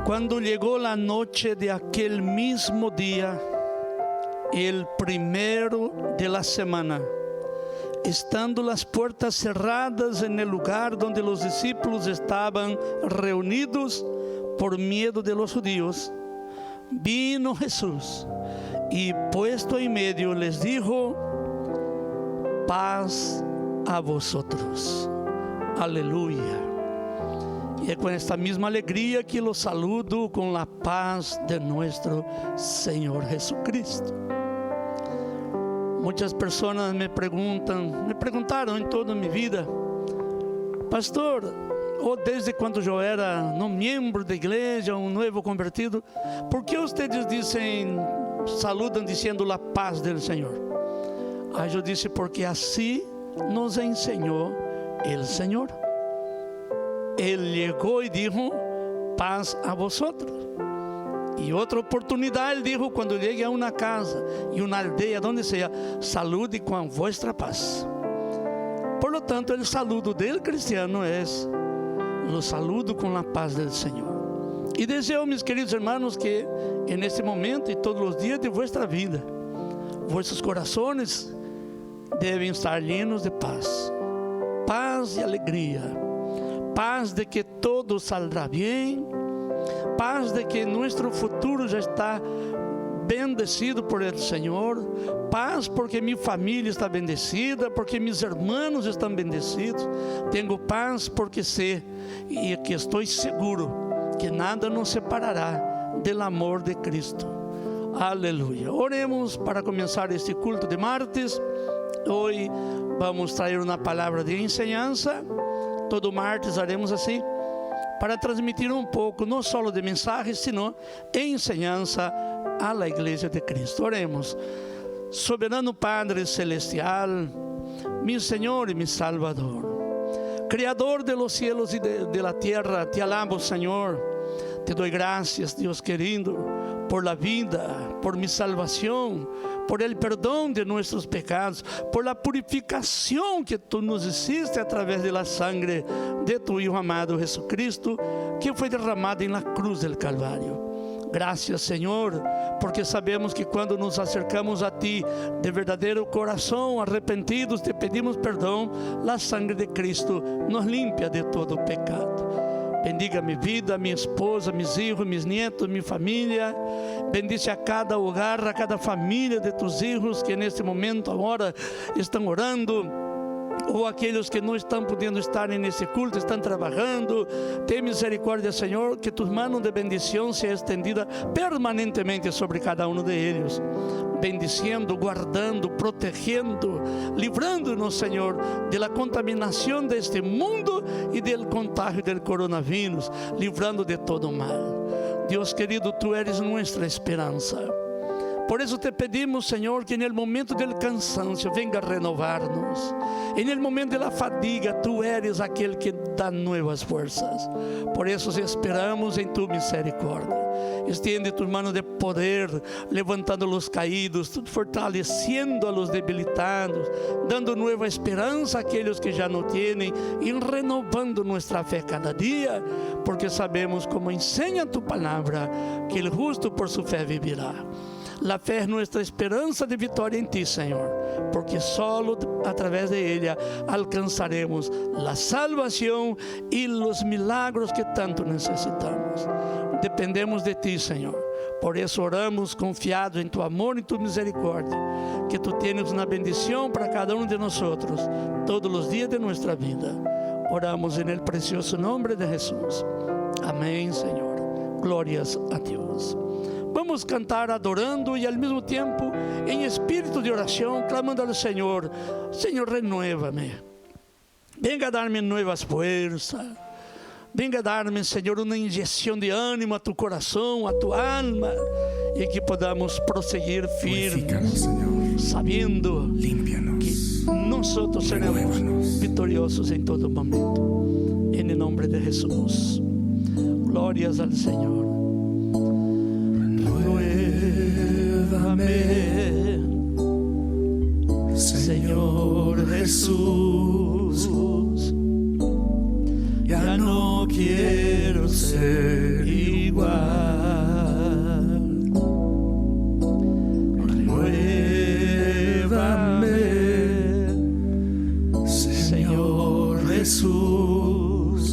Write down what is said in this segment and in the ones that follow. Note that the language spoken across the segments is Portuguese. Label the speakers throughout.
Speaker 1: Cuando llegó la noche de aquel mismo día, el primero de la semana, estando las puertas cerradas en el lugar donde los discípulos estaban reunidos por miedo de los judíos, vino Jesús y puesto en medio les dijo: paz a vosotros. Aleluya. Y es con esta misma alegría que los saludo con la paz de nuestro Señor Jesucristo. Muchas personas me preguntaron en toda mi vida: pastor, ou desde quando eu era miembro da igreja, novo convertido, por que ustedes saludam dizendo la paz del Senhor? Aí eu disse: porque assim nos ensinou el Senhor. Ele chegou e disse: paz a vosotros. E outra oportunidade, ele disse: quando chegue a uma casa e uma aldeia, donde seja, salude com a vuestra paz. Por lo tanto, el saludo del cristiano é: lo saludo com a paz del Senhor. E desejo, meus queridos hermanos, que neste momento e todos os dias de vuestra vida, vossos corações devem estar llenos de paz, paz e alegria, paz de que todo saldrá bem, paz de que nosso futuro já está bendecido por el Senhor, paz porque minha família está bendecida, porque meus irmãos estão bendecidos. Tenho paz porque sei e que estou seguro que nada nos separará do amor de Cristo. Aleluia. Oremos para começar este culto de martes. Hoje vamos trazer uma palavra de enseñança. Todo martes haremos assim, para transmitir um pouco, não só de mensagens, sino enseñanza a la igreja de Cristo. Oremos. Soberano Padre Celestial, mi Senhor e mi Salvador, Criador de los cielos y de la tierra, te alabo, Señor. Te doy gracias, Dios querido, por la vida, por mi salvación, por el perdón de nuestros pecados, por la purificación que tú nos hiciste a través de la sangre de tu Hijo amado Jesucristo, que fue derramada en la cruz del Calvario. Gracias, Señor, porque sabemos que quando nos acercamos a Ti de verdadeiro coração, arrependidos, te pedimos perdão, a sangre de Cristo nos limpia de todo pecado. Bendiga minha vida, minha esposa, meus filhos, meus netos, minha família. Bendice a cada hogar, a cada família de tus hijos que neste momento agora estão orando, ou aqueles que não estão podendo estar nesse culto, estão trabalhando. Tem misericórdia, Senhor, que tus manos de bendição seja estendida permanentemente sobre cada um de eles, bendiciendo, guardando, protegendo, livrando-nos, Senhor, de la contaminação deste mundo e del contágio del coronavírus, livrando de todo mal. Deus querido, Tu eres nuestra esperança. Por isso te pedimos, Senhor, que no momento do cansancio venga a renovar-nos. E no momento da fadiga, Tu eres aquele que dá novas forças. Por isso esperamos em Tu misericórdia. Extiende Tus manos de poder, levantando os caídos, fortalecendo a los debilitados, dando nova esperança àqueles que já não têm e renovando nossa fé cada dia, porque sabemos, como ensina Tu palavra, que o justo por su fé vivirá. La fé es nuestra esperanza de victoria en Ti, Señor, porque solo a través de ella alcanzaremos la salvación y los milagros que tanto necesitamos. Dependemos de Ti, Señor. Por eso oramos confiados en Tu amor y Tu misericordia, que Tú tienes una bendición para cada uno de nosotros todos los días de nuestra vida. Oramos en el precioso nombre de Jesús. Amén, Señor. Glorias a Dios. Vamos cantar adorando e ao mesmo tempo em espírito de oração, clamando ao Senhor: Senhor, renueva-me, venga a dar-me novas forças, venga a dar-me, Senhor, uma injeção de ânimo a Tu coração, a Tu alma, e que podamos prosseguir firmes, sabendo que nós seremos vitoriosos em todo momento. Em nome de Jesus. Glórias ao Senhor. Señor Jesús, ya no quiero ser igual.
Speaker 2: Jesús,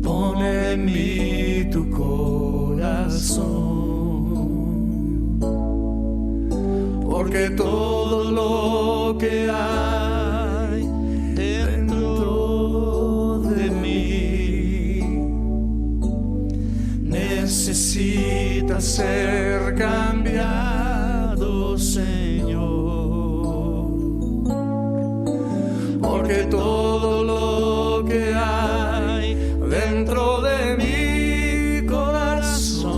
Speaker 2: pone en mí tu corazón, porque todo lo que hay dentro de mí necesita ser cambiado, Señor. Porque todo lo que hay dentro de mi corazón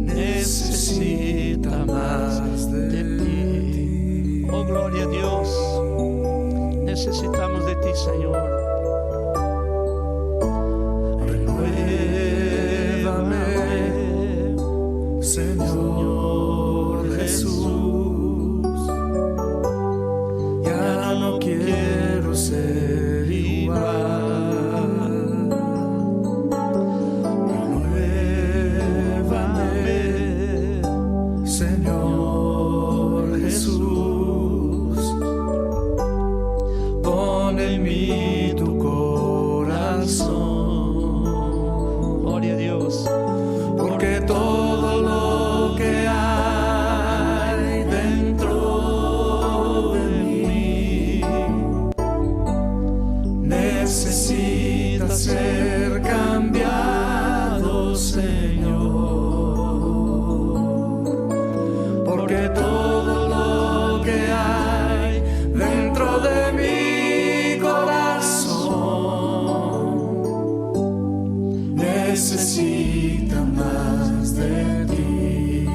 Speaker 2: necesita más de ti.
Speaker 1: Oh, gloria a Dios. Necesitamos de ti, Señor.
Speaker 2: Renuévame, Señor Jesús. Ya no quiero ser igual. Renuévame, Señor Jesús. Pon en mí tu corazón.
Speaker 1: Gloria a Dios.
Speaker 2: Porque todo lo que hay dentro de mí necesita ser cambiado, Señor. Porque todo lo que hay dentro de mi corazón necesita más de ti.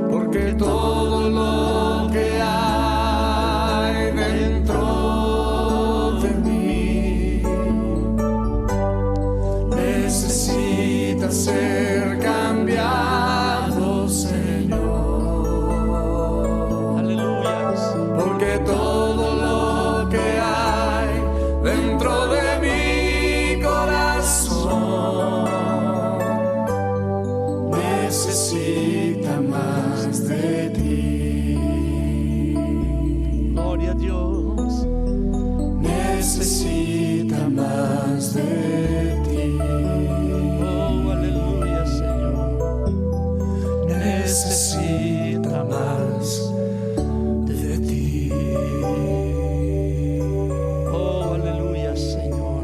Speaker 2: Porque todo lo que hay dentro de mí necesita ser cambiado, Señor.
Speaker 1: Aleluya.
Speaker 2: Porque todo lo que hay dentro de mi corazón necesita más de ti.
Speaker 1: Gloria a Dios.
Speaker 2: Necesita más de ti.
Speaker 1: Oh, aleluya, Señor.
Speaker 2: Necesita más de ti.
Speaker 1: Oh, aleluya, Señor.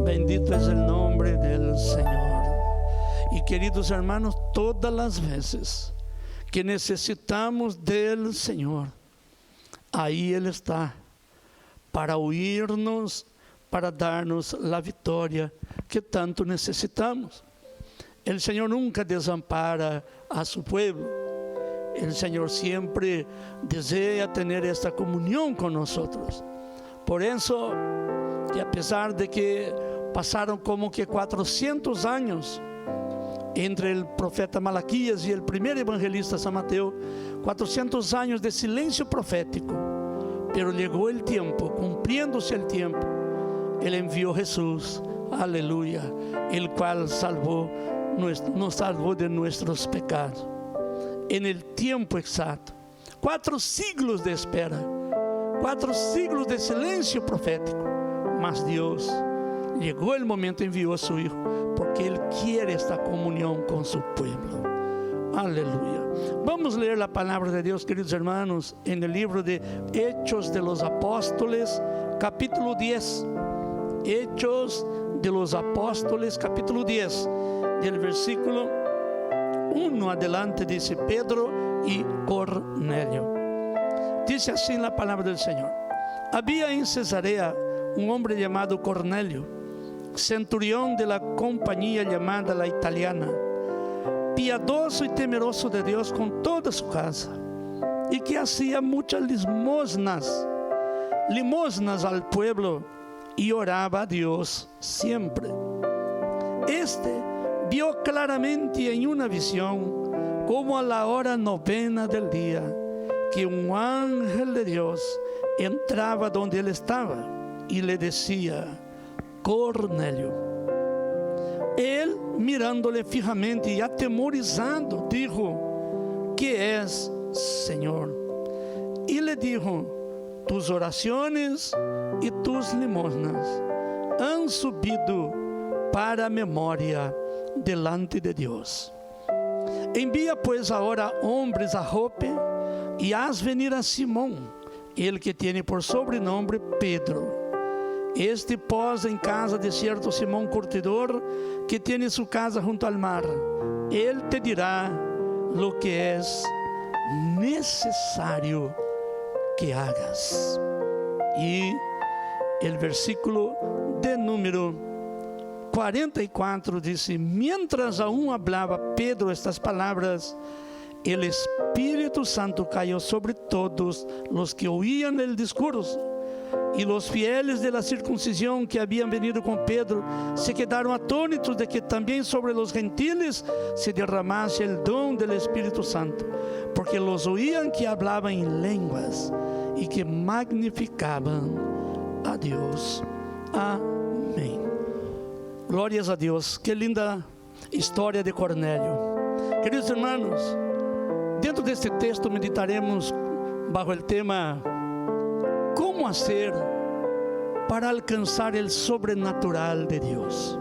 Speaker 1: Bendito es el nombre del Señor. Y queridos hermanos, todas las veces que necesitamos del Señor, ahí Él está para oírnos, para darnos la victoria que tanto necesitamos. El Señor nunca desampara a su pueblo. El Señor siempre desea tener esta comunión con nosotros. Por eso, que a pesar de que pasaron como que 400 años entre el profeta Malaquías y el primer evangelista San Mateo, 400 años de silencio profético, pero llegó el tiempo, cumpliéndose el tiempo, Él envió a Jesús, aleluya, el cual nos salvó de nuestros pecados, en el tiempo exacto. 4 siglos de espera, 4 siglos de silencio profético, mas Dios llegó el momento, envió a su Hijo, porque Él quiere esta comunión con su pueblo. Aleluya. Vamos a leer la palabra de Dios, queridos hermanos, en el libro de Hechos de los Apóstoles, capítulo 10. Hechos de los Apóstoles, capítulo 10, del versículo 1 adelante, dice Pedro y Cornelio. Dice así la palabra del Señor. Había en Cesarea un hombre llamado Cornelio, centurión de la compañía llamada la Italiana, piadoso y temeroso de Dios con toda su casa, y que hacía muchas limosnas al pueblo, y oraba a Dios siempre. Este vio claramente en una visión, como a la hora 9 del día, que un ángel de Dios entraba donde él estaba y le decía: Cornelio. Él, mirándole fijamente y atemorizado, dijo: ¿Qué es, Señor. Y le dijo: tus oraciones y tus limosnas han subido para memoria delante de Dios. Envía pues ahora hombres a Jope y haz venir a Simón, el que tiene por sobrenombre Pedro. Este posa en casa de cierto Simón curtidor, que tiene su casa junto al mar. Él te dirá lo que es necesario que hagas. Y el versículo de número 44 dice: mientras aún hablaba Pedro estas palabras, el Espíritu Santo cayó sobre todos los que oían el discurso. Y los fieles de la circuncisión que habían venido con Pedro se quedaron atónitos de que también sobre los gentiles se derramase el don del Espíritu Santo, porque los oían que hablaban en lenguas y que magnificaban a Dios. Amén. Glórias a Deus. Que linda história de Cornélio. Queridos irmãos, dentro deste texto meditaremos bajo el tema: ¿cómo hacer para alcanzar el sobrenatural de Dios?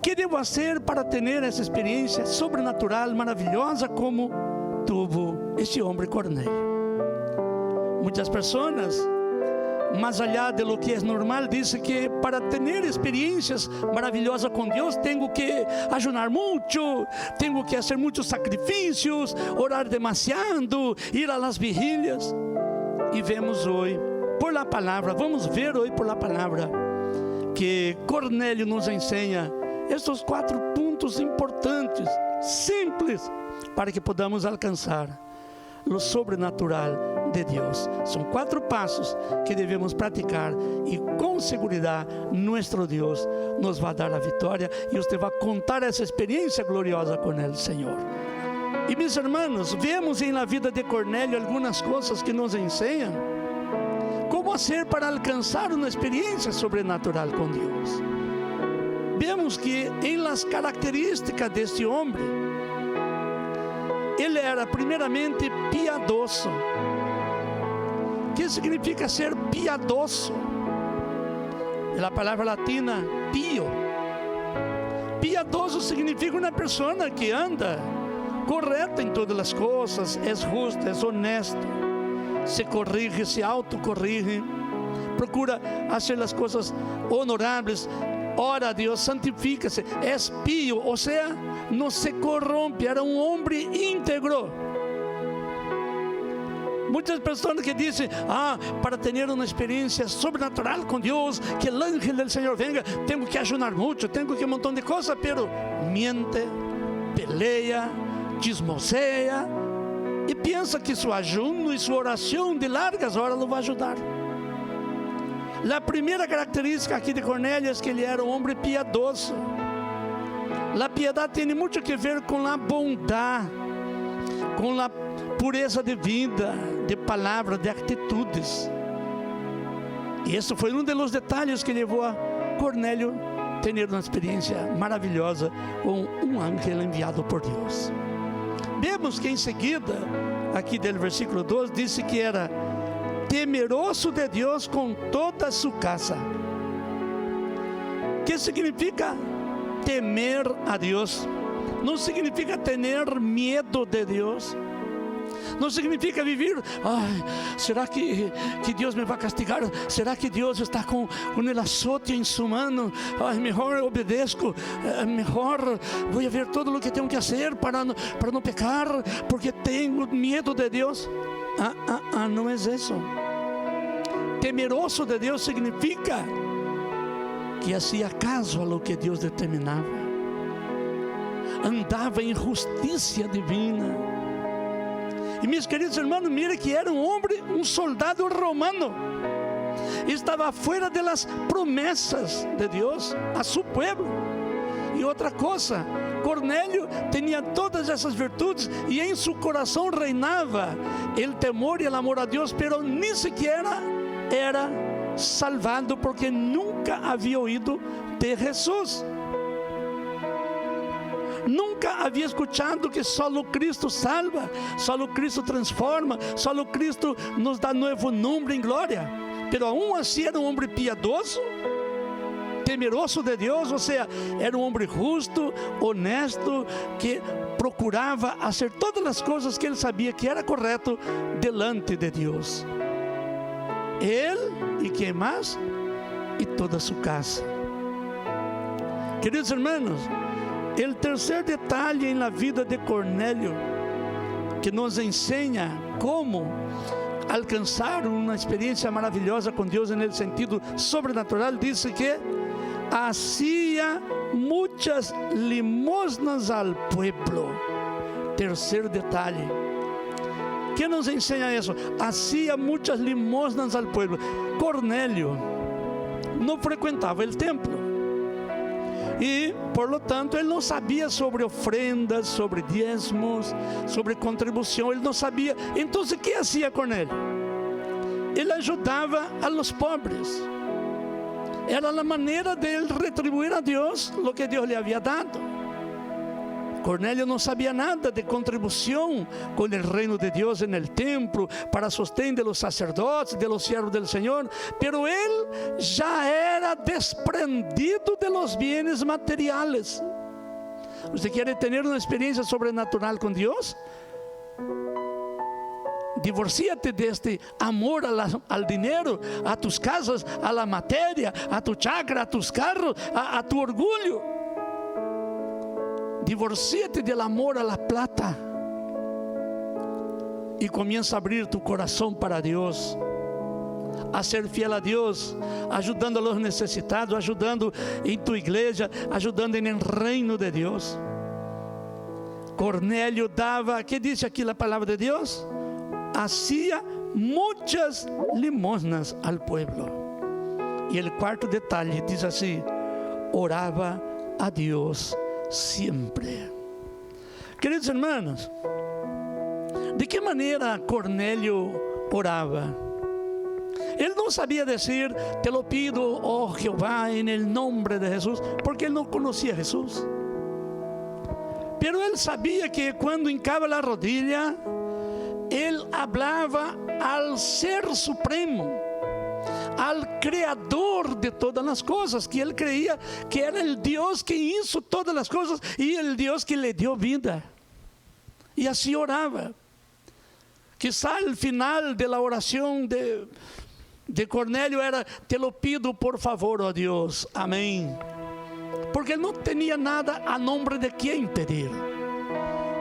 Speaker 1: ¿Qué debo hacer para tener esa experiencia sobrenatural, maravillosa, como tuvo este hombre Cornélio? Muchas personas, más allá de lo que es normal, dice que para tener experiencias maravillosas con Dios tengo que ayunar mucho, tengo que hacer muchos sacrificios, orar demasiado, ir a las vigilias. Y vemos hoy por la palabra, vamos ver hoy por la palabra, que Cornélio nos enseña estos 4 puntos importantes, simples, para que podamos alcançar lo sobrenatural de Deus. São 4 passos que devemos praticar e com segurança nosso Deus nos vai dar a vitória e você vai contar essa experiência gloriosa com Ele, Senhor. E meus irmãos, vemos em la vida de Cornélio algumas coisas que nos ensinam como fazer para alcançar uma experiência sobrenatural com Deus. Vemos que em las características deste homem, ele era primeiramente piadoso. O que significa ser piadoso? É a palavra latina pio. Piadoso significa uma pessoa que anda correta em todas as coisas, é justo, é honesto, se corrige, se autocorrige, procura fazer as coisas honoráveis, ora a Deus, santifica-se, é pio, ou seja, não se corrompe, era um homem íntegro. Muitas pessoas que dizem: para ter uma experiência sobrenatural com Deus, que o ángel do Senhor venga, tenho que ayunar muito, tenho que um montão de coisas, pero miente, pelea, chismosea e pensa que seu ayuno e sua oração de largas horas o vai ajudar. A primeira característica aqui de Cornélio é que ele era um homem piedoso. A piedade tem muito que ver com a bondade, com a pureza de vida, de palavras, de atitudes. E esse foi um dos detalhes que levou a Cornélio a ter uma experiência maravilhosa com um ángel enviado por Deus. Vemos que em seguida, aqui do versículo 12, disse que era temeroso de Deus com toda a sua casa. O que significa temer a Deus? Não significa ter medo de Deus. Não significa viver: será que Deus me vai castigar? Será que Deus está com o azote em sua mão? Melhor obedeço, melhor vou ver todo o que tenho que fazer para não pecar, porque tenho medo de Deus. Não é isso. Temeroso de Deus significa que hacía caso a lo que Deus determinava, andava em justiça divina. E meus queridos irmãos, mire que era um homem, um soldado romano, estava fora das promessas de Deus a seu povo. E outra coisa, Cornélio tinha todas essas virtudes e em seu coração reinava o temor e o amor a Deus, pero nem sequer era salvado porque nunca havia ouído de Jesus. nunca havia escuchado que solo Cristo salva, solo Cristo transforma, solo Cristo nos dá novo nome em glória. Pero aún assim era um homem piedoso, temeroso de Deus, ou seja, era um homem justo, honesto, que procurava fazer todas as coisas que ele sabia que era correto delante de Deus. Ele e quem mais? E toda a sua casa. Queridos hermanos, o terceiro detalhe na vida de Cornélio, que nos ensina como alcançar uma experiência maravilhosa com Deus no sentido sobrenatural, diz que hacía muitas limosnas al pueblo. Terceiro detalhe, que nos ensina isso? Hacía muitas limosnas al pueblo. Cornélio não frequentava o templo e, por lo tanto, ele não sabia sobre ofrendas, sobre diezmos, sobre contribuição, ele não sabia. Então, o que fazia Cornélio? Ele ajudava a los pobres. Era a maneira de ele retribuir a Deus o que Deus lhe havia dado. Cornélio não sabia nada de contribuição com o reino de Deus no templo, para sostém de los sacerdotes, de los siervos del Senhor, pero ele já era desprendido de los bienes materiales. Você quer ter uma experiência sobrenatural com Deus? Divorcíate de este amor al dinero, a tus casas, a la materia, a tu chakra, a tus carros, a tu orgullo. Divorcíate del amor a la plata y comienza a abrir tu corazón para Dios, a ser fiel a Deus, ajudando a los necessitados, ajudando em tu igreja, ajudando em reino de Deus. Cornélio dava, que diz aqui a palavra de Deus? Hacía muitas limosnas al pueblo. E o quarto detalhe diz assim: orava a Deus sempre. Queridos hermanos, de que maneira Cornélio orava? Ele não sabia dizer, te lo pido, oh Jeová, en el nombre de Jesús, porque ele não conhecia Jesus. Pero ele sabia que quando hincava a rodilha, ele falava ao Ser Supremo, ao Criador de todas as coisas, que ele creia que era o Deus que hizo todas as coisas e o Deus que lhe deu vida. E assim orava. Quizá o final da oração de Cornélio era: te lo pido por favor, ó Deus, amém. Porque ele não tinha nada a nome de quem pedir.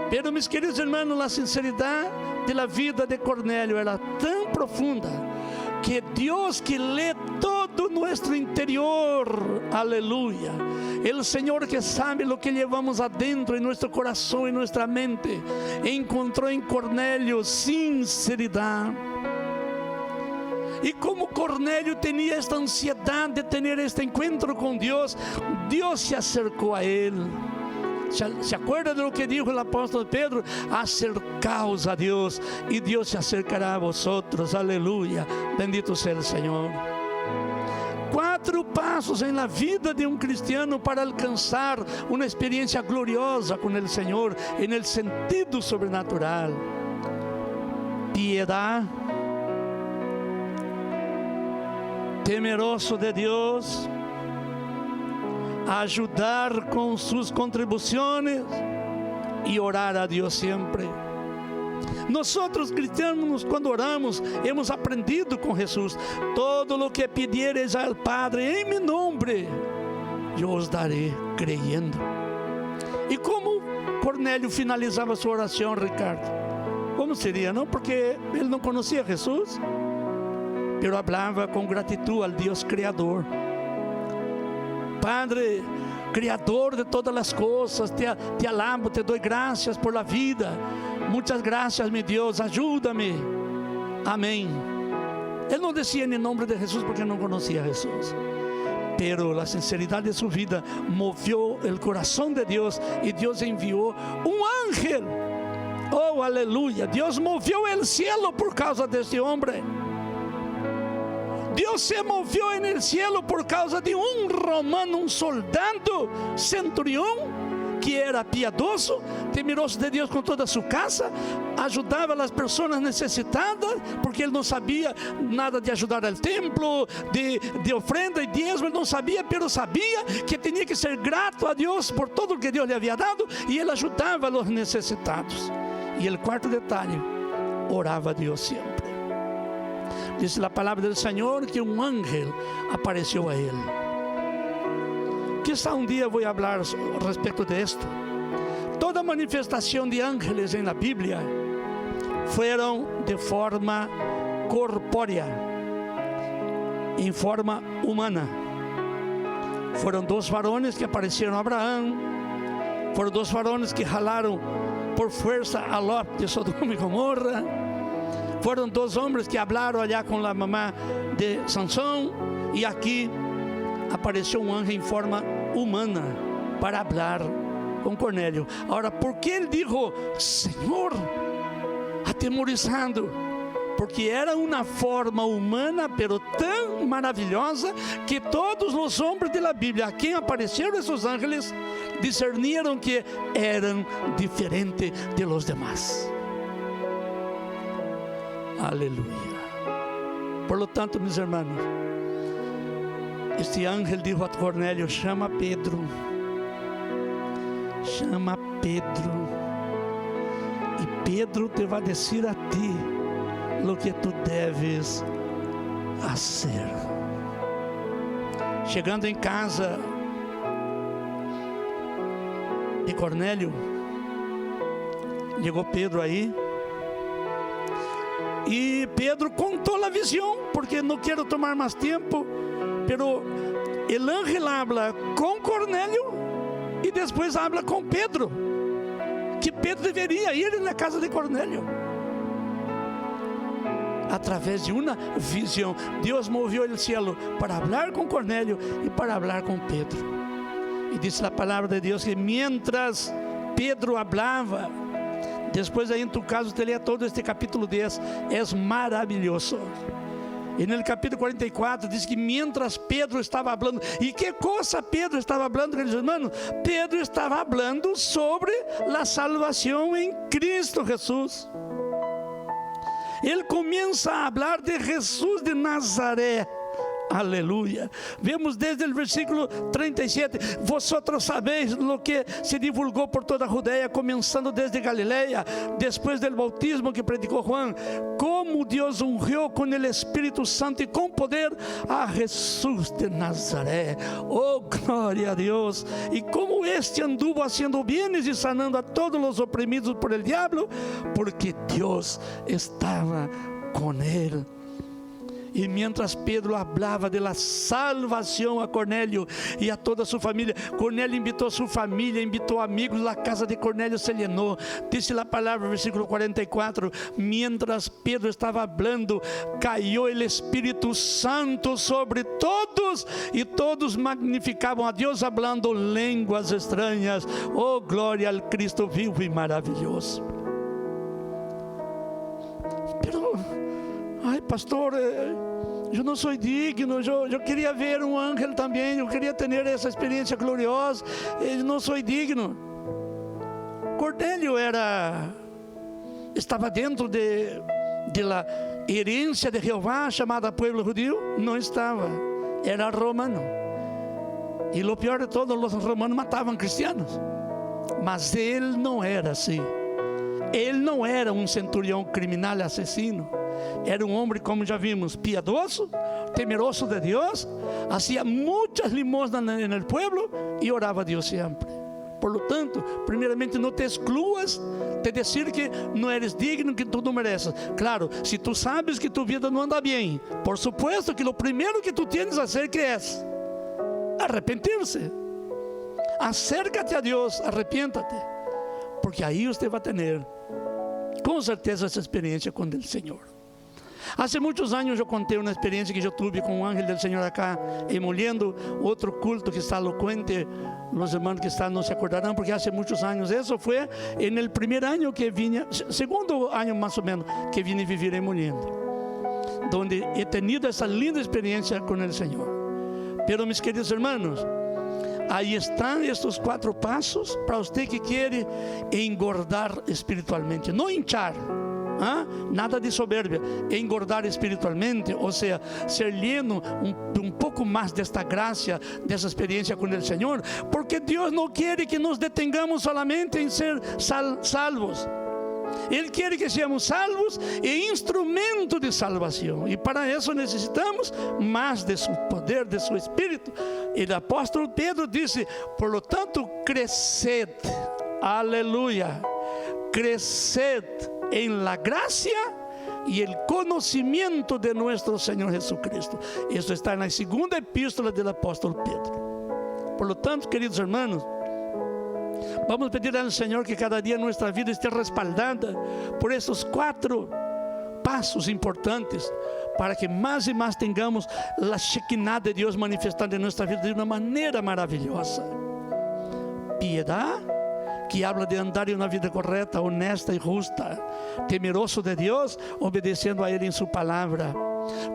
Speaker 1: Pero, mis queridos hermanos, a sinceridade da vida de Cornélio era tão profunda que Deus, que lê todo nosso interior, aleluya, o Senhor que sabe o que levamos adentro em nosso coração e nossa mente, encontrou em Cornélio sinceridade. E como Cornélio tinha esta ansiedade de ter este encontro com Deus, Deus se acercou a ele. ¿Se acuerda de lo que dijo el apóstol Pedro? Acercaos a Dios y Dios se acercará a vosotros. Aleluya, bendito sea el Señor. 4 passos em la vida de um cristiano para alcançar uma experiência gloriosa com o Senhor, en el sentido sobrenatural: piedad, temeroso de Deus, ajudar com suas contribuições e orar a Deus sempre. Nós cristianos, quando oramos, hemos aprendido com Jesus: todo lo que pidiereis al Padre em meu nome, eu os darei, creyendo. E como Cornélio finalizava sua oração, Ricardo? Como seria, não? Porque ele não conhecia Jesus, mas falava com gratidão ao Deus Criador. Padre, Criador de todas as coisas, te alabo, te dou graças por la vida. Muitas graças, meu Deus, ajuda-me. Amém. Ele não dizia em nome de Jesus porque não conhecia Jesus. Pero a sinceridade de sua vida moveu o coração de Deus e Deus enviou um ángel. Oh, aleluia. Deus moveu o cielo por causa deste homem. Deus se moveu no cielo por causa de um romano, um soldado centurião, que era piadoso, temeroso de Deus com toda a sua casa, ajudava as pessoas necessitadas, porque ele não sabia nada de ajudar ao templo, de ofrenda e diezmo, ele não sabia, mas sabia que tinha que ser grato a Deus por tudo o que Deus lhe havia dado, e ele ajudava os necessitados. E o quarto detalhe, orava a Deus sempre. Diz a palavra do Senhor que um ángel apareceu a ele. Quizá um dia vou falar a respeito de esto. Toda manifestação de ángeles na Bíblia foram de forma corpórea, em forma humana. Foram 2 varões que apareceram a Abraão, foram 2 varões que jalaram por força a Lot de Sodoma e Gomorra, foram 2 homens que falaram allá com a mamá de Sansão, e aqui apareceu um anjo em forma humana para falar com Cornélio. Agora, por que ele disse Senhor, atemorizado? Porque era uma forma humana, pero tão maravilhosa, que todos os homens da Bíblia a quem apareceram esses ángeles discerniram que eram diferentes de los demás. Aleluia. Por lo tanto, meus irmãos, este ángel disse a Cornélio: chama Pedro, chama Pedro, e Pedro te vai dizer a ti lo que tu deves fazer. Chegando em casa de Cornélio, chegou Pedro aí, e Pedro contou a visão, porque não quero tomar mais tempo, pero el ángel habla com Cornélio e depois habla com Pedro, que Pedro deveria ir na casa de Cornélio. Através de uma visão, Deus moveu o cielo para falar com Cornélio e para falar com Pedro. E diz a palavra de Deus que mientras Pedro falava, depois aí em tu caso te leia todo este capítulo 10, é maravilhoso. E no capítulo 44 diz que mientras Pedro estava falando, e que coisa Pedro estava falando, queridos irmãos? Pedro estava falando sobre a salvação em Cristo Jesus. Ele começa a falar de Jesus de Nazaré. Aleluia. Vemos desde o versículo 37. Vosotros sabéis lo que se divulgou por toda a Judeia, começando desde Galileia, depois do bautismo que predicou Juan, como Deus ungiu com o Espírito Santo e com poder a Jesus de Nazaré. Oh, glória a Deus. E como este anduvo haciendo bienes e sanando a todos os oprimidos por el diablo, porque Deus estava com ele. E mientras Pedro falava de la salvação a Cornélio e a toda sua família, Cornélio invitou sua família, invitou amigos, a casa de Cornélio se llenou. Disse a palavra, versículo 44, mientras Pedro estava falando, caiu o Espírito Santo sobre todos, e todos magnificavam a Deus, falando línguas estranhas. Oh, glória ao Cristo vivo e maravilhoso. Ai, pastor, eu não sou digno, eu queria ver um ángel também, eu queria ter essa experiência gloriosa, eu não sou digno. Cornélio estava dentro de la herência de Jeová, chamada povo judío? Não estava, era romano. E o pior de todo, os romanos matavam cristianos, mas ele não era assim. Ele não era um centurião criminal assassino. Era um homem, como já vimos, piedoso, temeroso de Deus, hacía muitas limosnas no pueblo e orava a Deus sempre. Por lo tanto, primeiramente, não te excluas de dizer que não eres digno, que tu não mereces. Claro, se tu sabes que tu vida não anda bem, por supuesto que o primeiro que tu tienes a hacer, que é? Arrepentir-se. Acércate a Deus, arrepiéntate, porque aí você vai ter, com certeza, essa experiência com o Senhor. Há muitos anos eu contei uma experiência que eu tive com um ángel do Senhor acá em Molhendo, outro culto que está eloquente, os irmãos que estão não se acordarão, porque há muitos anos, isso foi no primeiro ano que vinha, segundo ano mais ou menos, que vim viver em Molhendo, onde he tenido essa linda experiência com o Senhor. Pero, meus queridos irmãos, Aí estão estes 4 passos para você que quer engordar espiritualmente, não hinchar. Nada de soberbia, engordar espiritualmente, ou seja, ser lleno um pouco mais desta graça, dessa experiência com o Senhor, porque Deus não quer que nos detengamos solamente em ser salvos. Ele quer que sejamos salvos e instrumento de salvação, e para isso necessitamos mais de seu poder, de seu Espírito. E o apóstolo Pedro disse: por lo tanto, cresced, aleluia, cresced en la gracia y el conocimiento de nuestro Señor Jesucristo. Isso está na segunda epístola do apóstolo Pedro. Por lo tanto, queridos hermanos, vamos pedir ao Senhor que cada dia nossa vida esteja respaldada por esses 4 passos importantes, para que mais e mais tengamos a Shekinah de Deus manifestada em nossa vida de uma maneira maravilhosa. Piedade, que habla de andar em uma vida correta, honesta e justa, temeroso de Deus, obedecendo a Ele em sua palavra,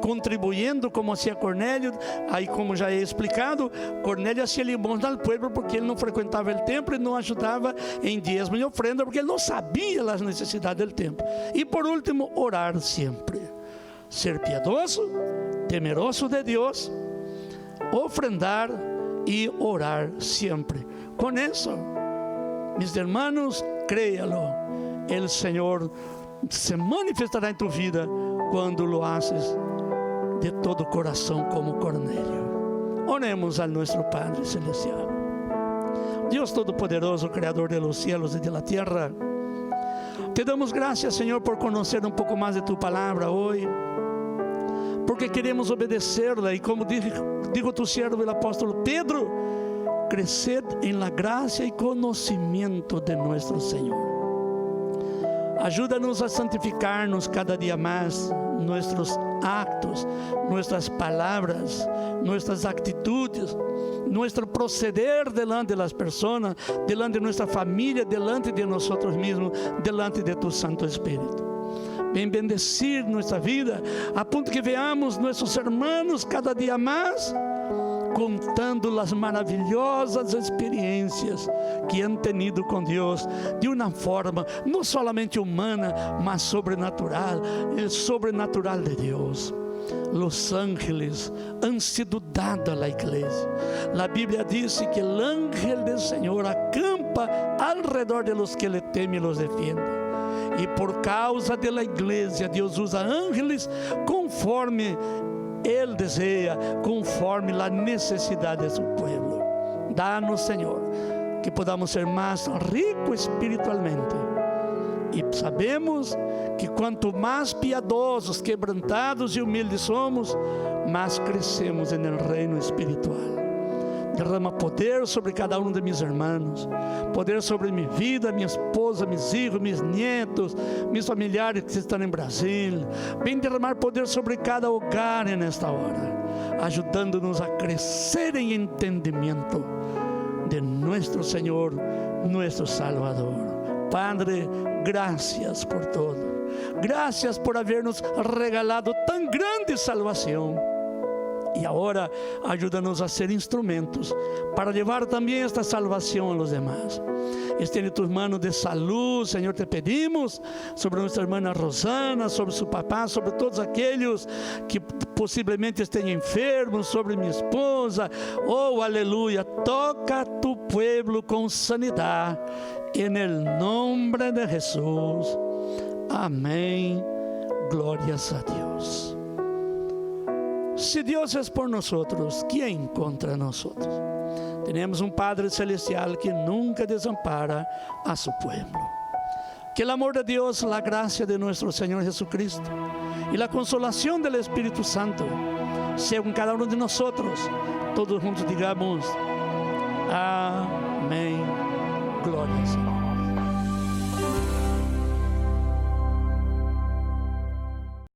Speaker 1: contribuyendo como hacía Cornélio. Aí, como já é explicado, Cornélio hacía limosna al pueblo porque ele não frequentava o templo e não ajudava em diezmo e ofrenda, porque ele não sabia as necessidades do templo. E por último, orar sempre, ser piedoso, temeroso de Deus, ofrendar e orar sempre. Com isso, mis hermanos, créalo, el Señor se manifestará en tu vida cuando lo haces de todo corazón como Cornélio. Oremos a nuestro Padre Celestial. Dios Todopoderoso, Creador de los cielos y de la tierra, te damos gracias, Señor, por conocer un poco más de tu palabra hoy, porque queremos obedecerla, y como dijo tu siervo el apóstolo Pedro: cresced en la gracia y conocimiento de nuestro Señor. Ayúdanos a santificarnos cada día más, nuestros actos, nuestras palabras, nuestras actitudes, nuestro proceder delante de las personas, delante de nuestra familia, delante de nosotros mismos, delante de tu Santo Espíritu. Ven bendecir nuestra vida, a ponto que veamos nuestros hermanos cada día más contando as maravilhosas experiências que han tenido com Deus, de uma forma não solamente humana, mas sobrenatural, o sobrenatural de Deus. Los ángeles han sido dados a la iglesia. La Biblia dice que el ángel del Señor acampa alrededor de los que le temen y los defiende. E por causa de la iglesia, Deus usa ángeles conforme Ele deseja, conforme a necessidade de seu povo. Dá-nos, Senhor, que podamos ser mais ricos espiritualmente. E sabemos que quanto mais piedosos, quebrantados e humildes somos, mais crescemos no reino espiritual. Derrama poder sobre cada um de meus irmãos, poder sobre minha vida, minha esposa, meus filhos, meus netos, meus familiares que estão em Brasil. Vem derramar poder sobre cada hogar nesta hora, ajudando-nos a crescer em entendimento de nosso Senhor, nosso Salvador. Padre, graças por todo. Graças por haver-nos regalado tão grande salvação. E agora, ajuda-nos a ser instrumentos para levar também esta salvação a los demás. Estende tus manos de salud, Senhor, te pedimos, sobre nossa irmã Rosana, sobre seu papá, sobre todos aqueles que possivelmente estejam enfermos, sobre minha esposa. Oh, aleluia, toca tu pueblo com sanidade, en el nombre de Jesús. Amém. Glórias a Deus. Se Deus é por nós, quem contra nós? Temos um Padre Celestial que nunca desampara a seu povo. Que o amor de Deus, a graça de nosso Senhor Jesucristo e a consolação do Espírito Santo seja com cada um de nós. Todos juntos digamos: Amém. Glória ao Senhor.